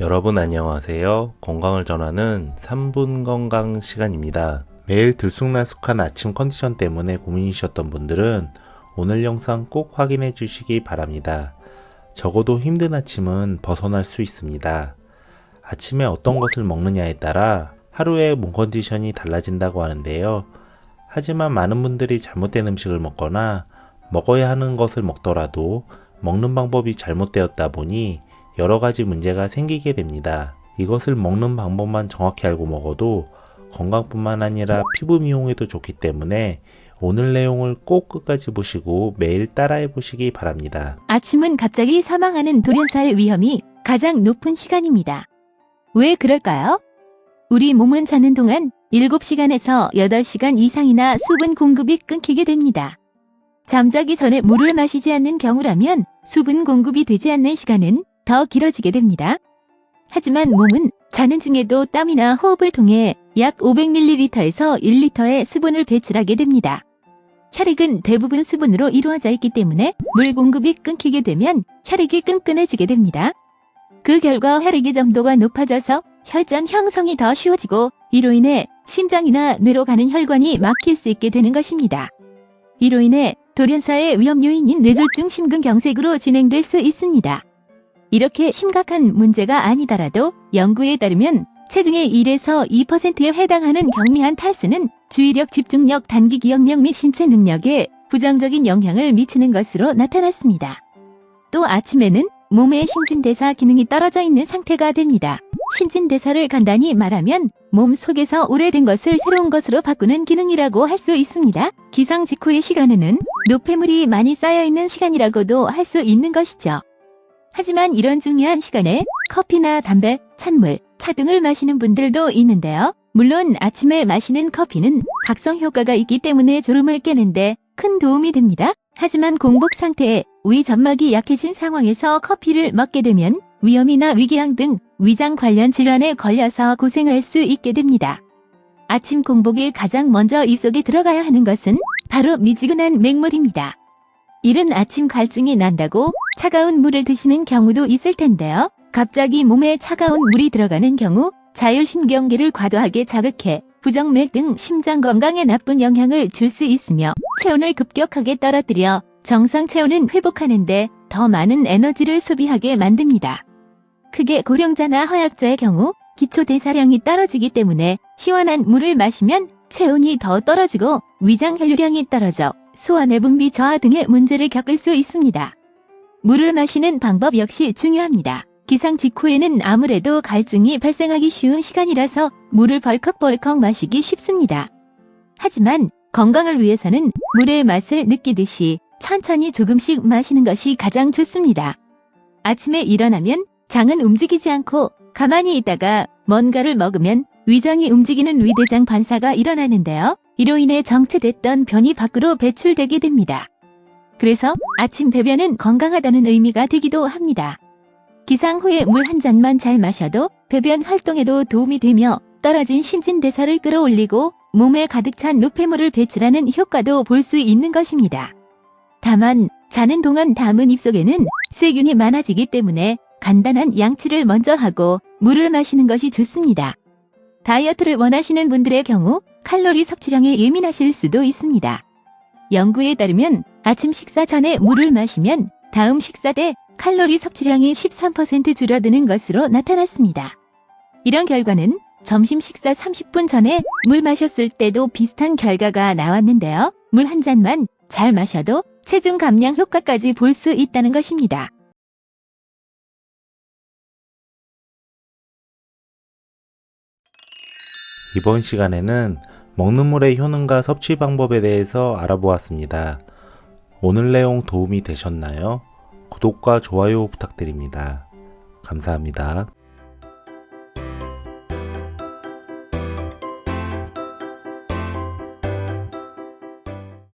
여러분 안녕하세요. 건강을 전하는 3분 건강 시간입니다. 매일 들쑥날쑥한 아침 컨디션 때문에 고민이셨던 분들은 오늘 영상 꼭 확인해 주시기 바랍니다. 적어도 힘든 아침은 벗어날 수 있습니다. 아침에 어떤 것을 먹느냐에 따라 하루의 몸 컨디션이 달라진다고 하는데요. 하지만 많은 분들이 잘못된 음식을 먹거나 먹어야 하는 것을 먹더라도 먹는 방법이 잘못되었다 보니 여러 가지 문제가 생기게 됩니다. 이것을 먹는 방법만 정확히 알고 먹어도 건강뿐만 아니라 피부 미용에도 좋기 때문에 오늘 내용을 꼭 끝까지 보시고 매일 따라해 보시기 바랍니다. 아침은 갑자기 사망하는 돌연사의 위험이 가장 높은 시간입니다. 왜 그럴까요? 우리 몸은 자는 동안 7시간에서 8시간 이상이나 수분 공급이 끊기게 됩니다. 잠자기 전에 물을 마시지 않는 경우라면 수분 공급이 되지 않는 시간은 더 길어지게 됩니다. 하지만 몸은 자는 중에도 땀이나 호흡을 통해 약 500ml에서 1리터의 수분을 배출하게 됩니다. 혈액은 대부분 수분으로 이루어져 있기 때문에 물 공급이 끊기게 되면 혈액이 끈끈해지게 됩니다. 그 결과 혈액의 점도가 높아져서 혈전 형성이 더 쉬워지고 이로 인해 심장이나 뇌로 가는 혈관이 막힐 수 있게 되는 것입니다. 이로 인해 돌연사의 위험 요인인 뇌졸중 심근경색으로 진행될 수 있습니다. 이렇게 심각한 문제가 아니더라도 연구에 따르면 체중의 1에서 2%에 해당하는 경미한 탈수는 주의력, 집중력, 단기 기억력 및 신체 능력에 부정적인 영향을 미치는 것으로 나타났습니다. 또 아침에는 몸의 신진대사 기능이 떨어져 있는 상태가 됩니다. 신진대사를 간단히 말하면 몸 속에서 오래된 것을 새로운 것으로 바꾸는 기능이라고 할 수 있습니다. 기상 직후의 시간에는 노폐물이 많이 쌓여있는 시간이라고도 할 수 있는 것이죠. 하지만 이런 중요한 시간에 커피나 담배, 찬물, 차 등을 마시는 분들도 있는데요. 물론 아침에 마시는 커피는 각성 효과가 있기 때문에 졸음을 깨는데 큰 도움이 됩니다. 하지만 공복 상태에 위 점막이 약해진 상황에서 커피를 먹게 되면 위염이나 위궤양 등 위장 관련 질환에 걸려서 고생할 수 있게 됩니다. 아침 공복에 가장 먼저 입속에 들어가야 하는 것은 바로 미지근한 맹물입니다. 이른 아침 갈증이 난다고 차가운 물을 드시는 경우도 있을 텐데요. 갑자기 몸에 차가운 물이 들어가는 경우 자율신경계를 과도하게 자극해 부정맥 등 심장 건강에 나쁜 영향을 줄 수 있으며 체온을 급격하게 떨어뜨려 정상 체온은 회복하는데 더 많은 에너지를 소비하게 만듭니다. 크게 고령자나 허약자의 경우 기초대사량이 떨어지기 때문에 시원한 물을 마시면 체온이 더 떨어지고 위장 혈류량이 떨어져 소화 내분비 저하 등의 문제를 겪을 수 있습니다. 물을 마시는 방법 역시 중요합니다. 기상 직후에는 아무래도 갈증이 발생하기 쉬운 시간이라서 물을 벌컥벌컥 마시기 쉽습니다. 하지만 건강을 위해서는 물의 맛을 느끼듯이 천천히 조금씩 마시는 것이 가장 좋습니다. 아침에 일어나면 장은 움직이지 않고 가만히 있다가 뭔가를 먹으면 위장이 움직이는 위대장 반사가 일어나는데요. 이로 인해 정체됐던 변이 밖으로 배출되게 됩니다. 그래서 아침 배변은 건강하다는 의미가 되기도 합니다. 기상 후에 물 한 잔만 잘 마셔도 배변 활동에도 도움이 되며 떨어진 신진대사를 끌어올리고 몸에 가득 찬 노폐물을 배출하는 효과도 볼 수 있는 것입니다. 다만 자는 동안 담은 입속에는 세균이 많아지기 때문에 간단한 양치를 먼저 하고 물을 마시는 것이 좋습니다. 다이어트를 원하시는 분들의 경우 칼로리 섭취량에 예민하실 수도 있습니다. 연구에 따르면 아침 식사 전에 물을 마시면 다음 식사 때 칼로리 섭취량이 13% 줄어드는 것으로 나타났습니다. 이런 결과는 점심 식사 30분 전에 물 마셨을 때도 비슷한 결과가 나왔는데요. 물 한 잔만 잘 마셔도 체중 감량 효과까지 볼 수 있다는 것입니다. 이번 시간에는 먹는 물의 효능과 섭취 방법에 대해서 알아보았습니다. 오늘 내용 도움이 되셨나요? 구독과 좋아요 부탁드립니다. 감사합니다.